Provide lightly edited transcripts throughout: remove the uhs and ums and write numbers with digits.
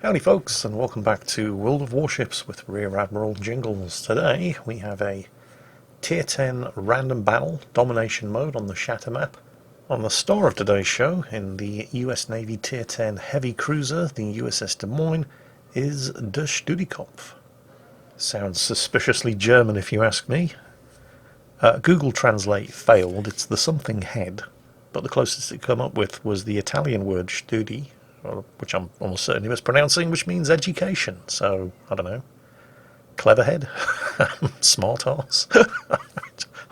Howdy folks, and welcome back to World of Warships with Rear Admiral Jingles. Today we have a Tier 10 random battle domination mode on the Shatter map. On the star of today's show, in the US Navy Tier 10 heavy cruiser, the USS Des Moines, is Der Studikopf. Sounds suspiciously German if you ask me. Google Translate failed, it's the something head, but the closest it come up with was the Italian word studi, which I'm almost certainly mispronouncing, which means education. So, I don't know. Cleverhead? Smart ass? I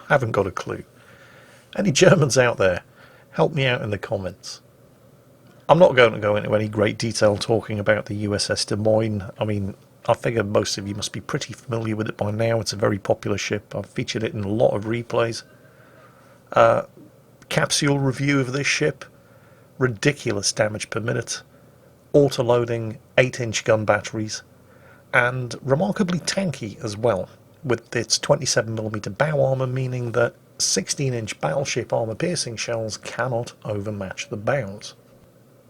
haven't got a clue. Any Germans out there, help me out in the comments. I'm not going to go into any great detail talking about the USS Des Moines. I mean, I figure most of you must be pretty familiar with it by now. It's a very popular ship. I've featured it in a lot of replays. Capsule review of this ship. Ridiculous damage per minute, auto-loading 8-inch gun batteries, and remarkably tanky as well, with its 27mm bow armour, meaning that 16-inch battleship armour-piercing shells cannot overmatch the bows.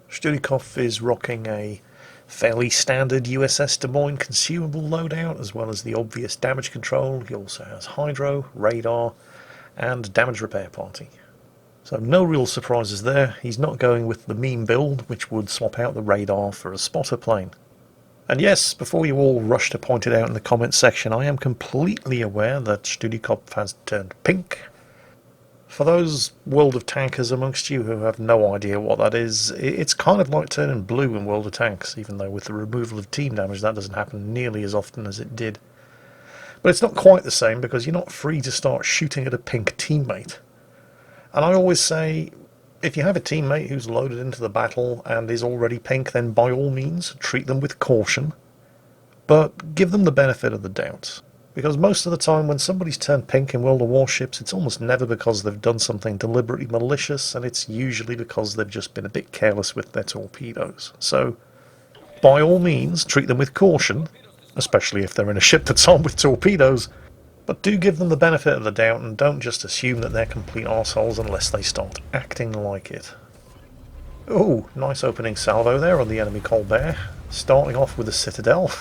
Studikopf is rocking a fairly standard USS Des Moines consumable loadout, as well as the obvious damage control. He also has hydro, radar, and damage repair party. So no real surprises there. He's not going with the meme build, which would swap out the radar for a spotter plane. And yes, before you all rush to point it out in the comments section, I am completely aware that Studikopf has turned pink. For those World of Tankers amongst you who have no idea what that is, it's kind of like turning blue in World of Tanks, even though with the removal of team damage that doesn't happen nearly as often as it did. But it's not quite the same, because you're not free to start shooting at a pink teammate. And I always say, if you have a teammate who's loaded into the battle and is already pink, then by all means treat them with caution, but give them the benefit of the doubt. Because most of the time when somebody's turned pink in World of Warships, it's almost never because they've done something deliberately malicious, and it's usually because they've just been a bit careless with their torpedoes. So, by all means, treat them with caution, especially if they're in a ship that's armed with torpedoes, but do give them the benefit of the doubt and don't just assume that they're complete arseholes unless they start acting like it. Oh, nice opening salvo there on the enemy Colbert, starting off with the Citadel.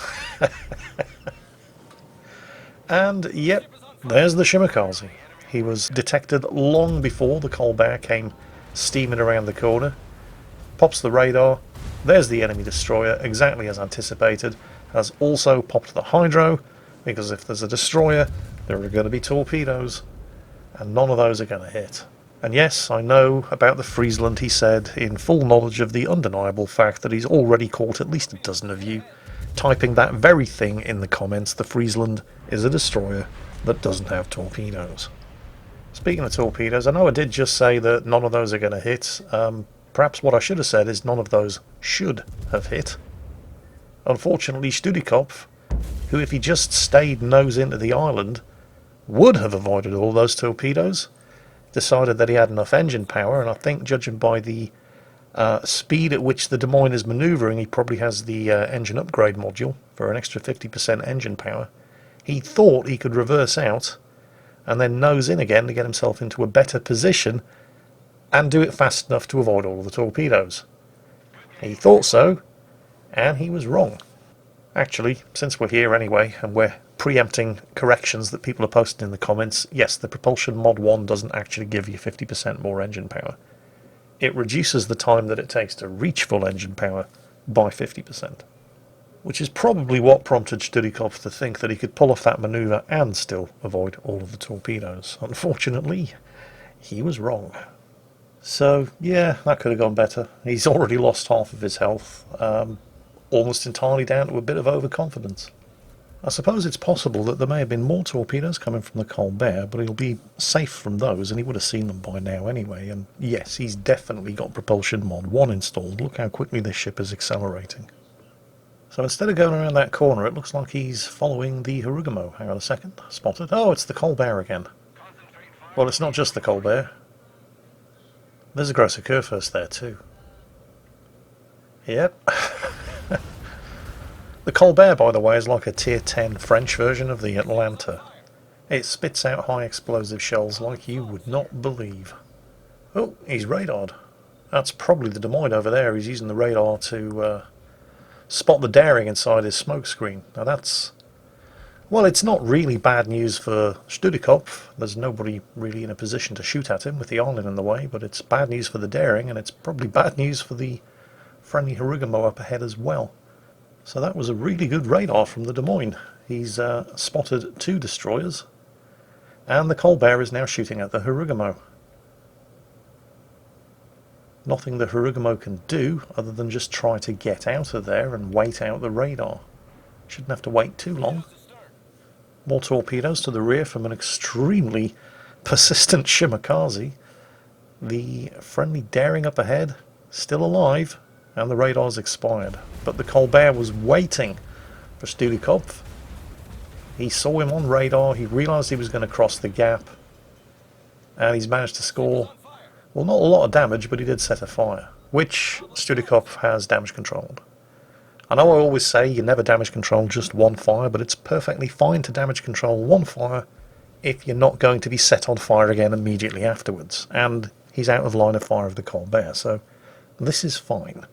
And yep, there's the Shimakaze. He was detected long before the Colbert came steaming around the corner. Pops the radar, there's the enemy destroyer, exactly as anticipated. Has also popped the hydro, because if there's a destroyer, there are going to be torpedoes, and none of those are going to hit. And yes, I know about the Friesland, he said, in full knowledge of the undeniable fact that he's already caught at least a dozen of you typing that very thing in the comments. The Friesland is a destroyer that doesn't have torpedoes. Speaking of torpedoes, I know I did just say that none of those are going to hit. Perhaps what I should have said is none of those should have hit. Unfortunately, Studikopf, who if he just stayed nose into the island, would have avoided all those torpedoes, decided that he had enough engine power, and I think judging by the speed at which the Des Moines is manoeuvring, he probably has the engine upgrade module for an extra 50% engine power. He thought he could reverse out and then nose in again to get himself into a better position and do it fast enough to avoid all of the torpedoes. He thought so, and he was wrong. Actually, since we're here anyway, and we're preempting corrections that people are posting in the comments, yes, the Propulsion Mod 1 doesn't actually give you 50% more engine power. It reduces the time that it takes to reach full engine power by 50%. Which is probably what prompted Studikopf to think that he could pull off that manoeuvre and still avoid all of the torpedoes. Unfortunately, he was wrong. So, yeah, that could have gone better. He's already lost half of his health. Almost entirely down to a bit of overconfidence. I suppose it's possible that there may have been more torpedoes coming from the Colbert, but he'll be safe from those, and he would have seen them by now anyway. And yes, he's definitely got Propulsion Mod 1 installed. Look how quickly this ship is accelerating. So instead of going around that corner, it looks like he's following the Harugamo. Hang on a second. Spotted. Oh, it's the Colbert again. Well, it's not just the Colbert. There's a Grosser Kurfürst there too. Yep. The Colbert, by the way, is like a Tier 10 French version of the Atlanta. It spits out high explosive shells like you would not believe. Oh, he's radared. That's probably the Des Moines over there. He's using the radar to spot the daring inside his smokescreen. Now that's... well, it's not really bad news for Studikopf. There's nobody really in a position to shoot at him with the island in the way, but it's bad news for the daring, and it's probably bad news for the friendly Harugumo up ahead as well. So that was a really good radar from the Des Moines. He's spotted 2 destroyers, and the Colbert is now shooting at the Harugumo. Nothing the Harugumo can do other than just try to get out of there and wait out the radar. Shouldn't have to wait too long. More torpedoes to the rear from an extremely persistent Shimakaze. The friendly daring up ahead, still alive, and the radar's expired. But the Colbert was waiting for Studikopf. He saw him on radar, he realised he was going to cross the gap, and he's managed to score, well, not a lot of damage, but he did set a fire, which Studikopf has damage controlled. I know I always say you never damage control just one fire, but it's perfectly fine to damage control one fire if you're not going to be set on fire again immediately afterwards. And he's out of line of fire of the Colbert, so this is fine.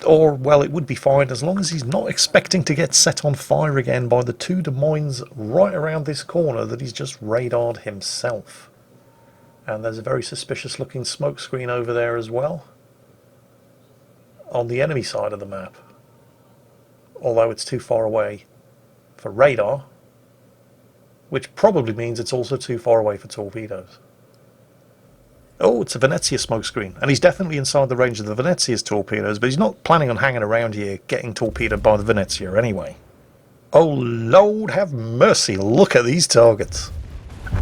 Or, well, it would be fine as long as he's not expecting to get set on fire again by the 2 Des Moines right around this corner that he's just radared himself. And there's a very suspicious looking smoke screen over there as well, on the enemy side of the map. Although it's too far away for radar, which probably means it's also too far away for torpedoes. Oh, it's a Venezia smokescreen, and he's definitely inside the range of the Venezia's torpedoes, but he's not planning on hanging around here getting torpedoed by the Venezia anyway. Oh, Lord have mercy, look at these targets.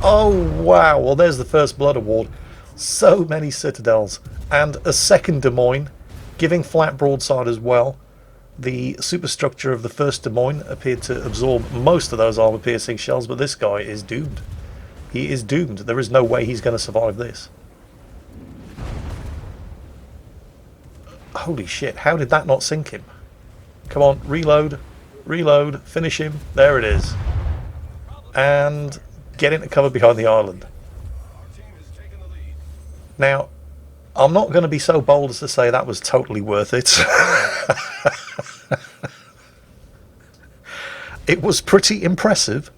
Oh, wow, well there's the first blood award. So many Citadels, and a second Des Moines, giving flat broadside as well. The superstructure of the first Des Moines appeared to absorb most of those armor-piercing shells, but this guy is doomed. He is doomed. There is no way he's going to survive this. Holy shit, how did that not sink him? Come on, reload, reload, finish him. There it is. And get into cover behind the island. Now, I'm not going to be so bold as to say that was totally worth it. It was pretty impressive.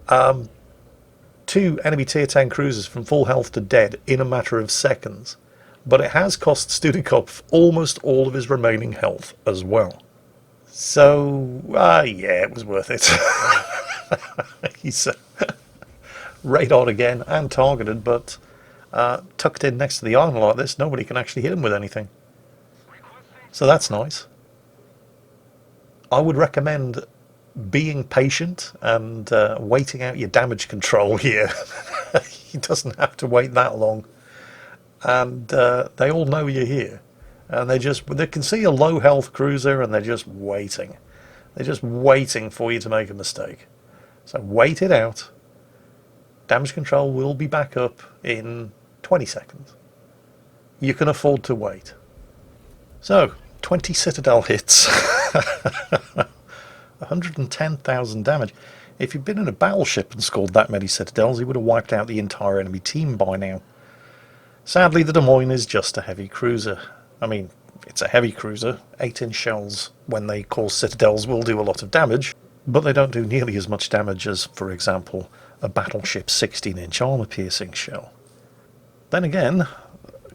2 enemy tier 10 cruisers from full health to dead in a matter of seconds. But it has cost Studikopf almost all of his remaining health as well. So, yeah, it was worth it. He's radared again and targeted, but tucked in next to the island like this, nobody can actually hit him with anything. So that's nice. I would recommend being patient and waiting out your damage control here. He doesn't have to wait that long. And they all know you're here. And they can see a low health cruiser and they're just waiting. They're just waiting for you to make a mistake. So wait it out. Damage control will be back up in 20 seconds. You can afford to wait. So, 20 Citadel hits. 110,000 damage. If you'd been in a battleship and scored that many Citadels, you would have wiped out the entire enemy team by now. Sadly, the Des Moines is just a heavy cruiser. I mean, it's a heavy cruiser. 8-inch shells, when they cause Citadels, will do a lot of damage, but they don't do nearly as much damage as, for example, a battleship's 16-inch armor-piercing shell. Then again,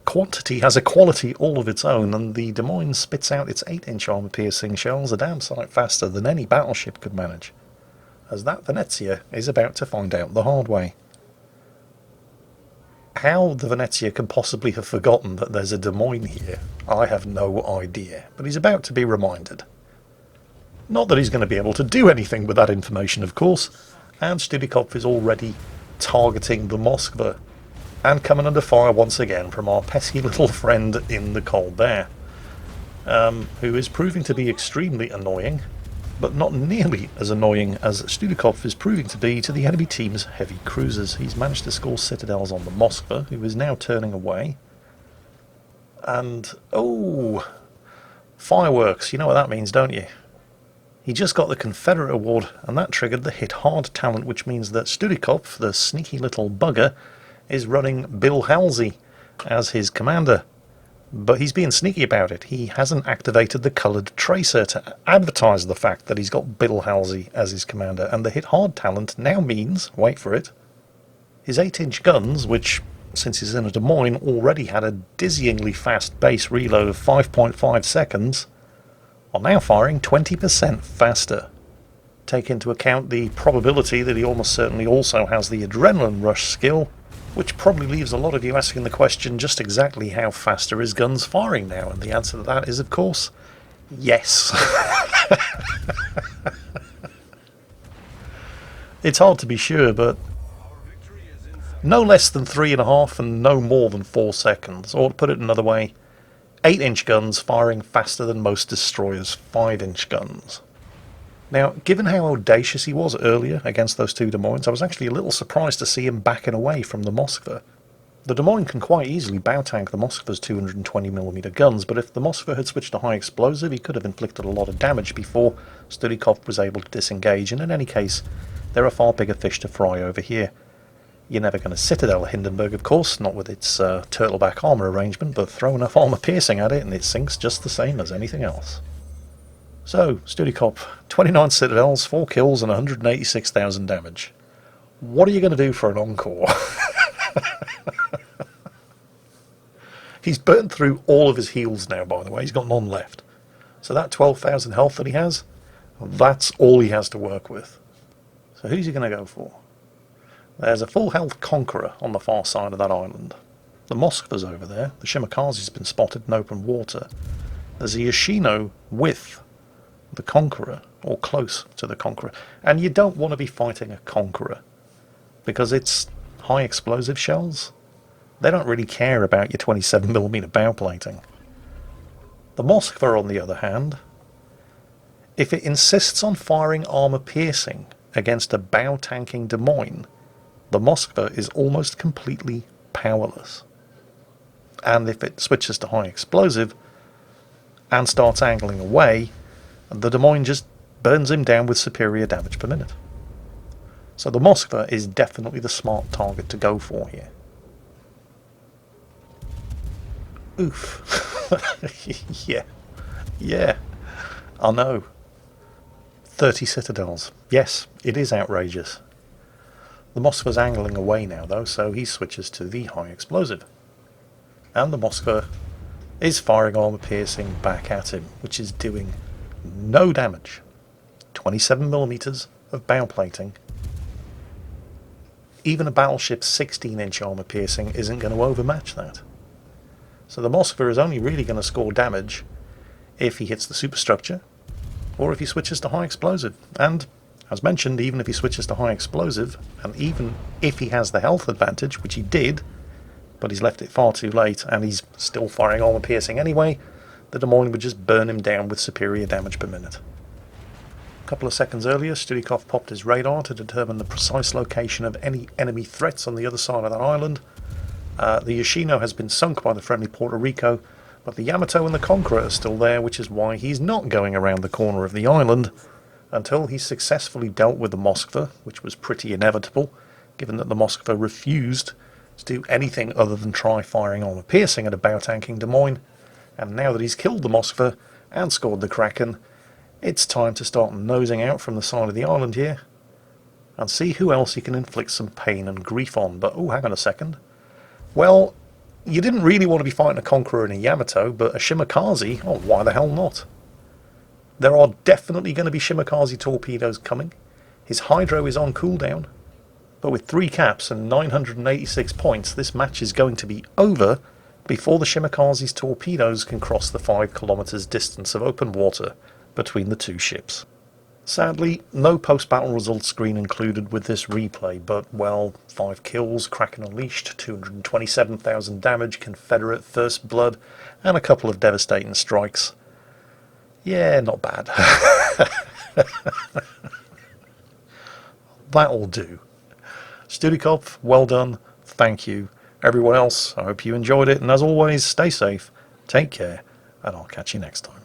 quantity has a quality all of its own, and the Des Moines spits out its 8-inch armor-piercing shells a damn sight faster than any battleship could manage, as that Venezia is about to find out the hard way. How the Venezia can possibly have forgotten that there's a Des Moines here, I have no idea, but he's about to be reminded. Not that he's going to be able to do anything with that information, of course, and Studikopf is already targeting the Moskva, and coming under fire once again from our pesky little friend in the Colbert, who is proving to be extremely annoying, but not nearly as annoying as Studikopf is proving to be to the enemy team's heavy cruisers. He's managed to score Citadels on the Moskva, who is now turning away. And, oh, fireworks, you know what that means, don't you? He just got the Confederate Award, and that triggered the hit hard talent, which means that Studikopf, the sneaky little bugger, is running Bill Halsey as his commander. But he's being sneaky about it. He hasn't activated the coloured tracer to advertise the fact that he's got Bill Halsey as his commander, and the hit hard talent now means, wait for it, his 8-inch guns, which, since he's in a Des Moines, already had a dizzyingly fast base reload of 5.5 seconds, are now firing 20% faster. Take into account the probability that he almost certainly also has the adrenaline rush skill, which probably leaves a lot of you asking the question just exactly how fast are his guns firing now, and the answer to that is, of course, yes. It's hard to be sure, but no less than 3.5 and no more than 4 seconds, or to put it another way, 8-inch guns firing faster than most destroyers' 5-inch guns. Now, given how audacious he was earlier against those two Des Moines, I was actually a little surprised to see him backing away from the Moskva. The Des Moines can quite easily bow tank the Moskva's 220mm guns, but if the Moskva had switched to high explosive, he could have inflicted a lot of damage before Studikov was able to disengage, and in any case, there are far bigger fish to fry over here. You're never going to Citadel Hindenburg, of course, not with its turtleback armour arrangement, but throw enough armour piercing at it and it sinks just the same as anything else. So, Studikop, 29 Citadels, 4 kills and 186,000 damage. What are you going to do for an encore? He's burnt through all of his heals now, by the way. He's got none left. So that 12,000 health that he has, that's all he has to work with. So who's he going to go for? There's a full health Conqueror on the far side of that island. The Moskva's over there. The Shimakaze's been spotted in open water. There's a Yoshino with the Conqueror, or close to the Conqueror. And you don't want to be fighting a Conqueror, because it's high explosive shells. They don't really care about your 27mm bow plating. The Moskva, on the other hand, if it insists on firing armour piercing against a bow tanking Des Moines, the Moskva is almost completely powerless. And if it switches to high explosive and starts angling away, the Des Moines just burns him down with superior damage per minute. So the Moskva is definitely the smart target to go for here. Oof. Yeah, I know. 30 Citadels. Yes, it is outrageous. The Moskva's angling away now, though, so he switches to the high explosive. And the Moskva is firing armour piercing back at him, which is doing no damage. 27mm of bow plating. Even a battleship's 16-inch armour piercing isn't going to overmatch that. So the Moskva is only really going to score damage if he hits the superstructure, or if he switches to high explosive. And, as mentioned, even if he switches to high explosive, and even if he has the health advantage, which he did, but he's left it far too late, and he's still firing armour piercing anyway, the Des Moines would just burn him down with superior damage per minute. A couple of seconds earlier, Studikov popped his radar to determine the precise location of any enemy threats on the other side of that island. The Yoshino has been sunk by the friendly Puerto Rico, but the Yamato and the Conqueror are still there, which is why he's not going around the corner of the island until he's successfully dealt with the Moskva, which was pretty inevitable, given that the Moskva refused to do anything other than try firing armour piercing at a bow tanking Des Moines. And now that he's killed the Moskva and scored the Kraken, it's time to start nosing out from the side of the island here and see who else he can inflict some pain and grief on. But, oh, hang on a second. Well, you didn't really want to be fighting a Conqueror and a Yamato, but a Shimakaze, oh, why the hell not? There are definitely going to be Shimakaze torpedoes coming. His Hydro is on cooldown, but with 3 caps and 986 points, this match is going to be over before the Shimakaze's torpedoes can cross the 5 kilometers distance of open water between the two ships. Sadly, no post-battle results screen included with this replay, but, well, 5 kills, Kraken unleashed, 227,000 damage, Confederate first blood, and a couple of devastating strikes. Yeah, not bad. That'll do. Studikov, well done, thank you. Everyone else, I hope you enjoyed it, and as always, stay safe, take care, and I'll catch you next time.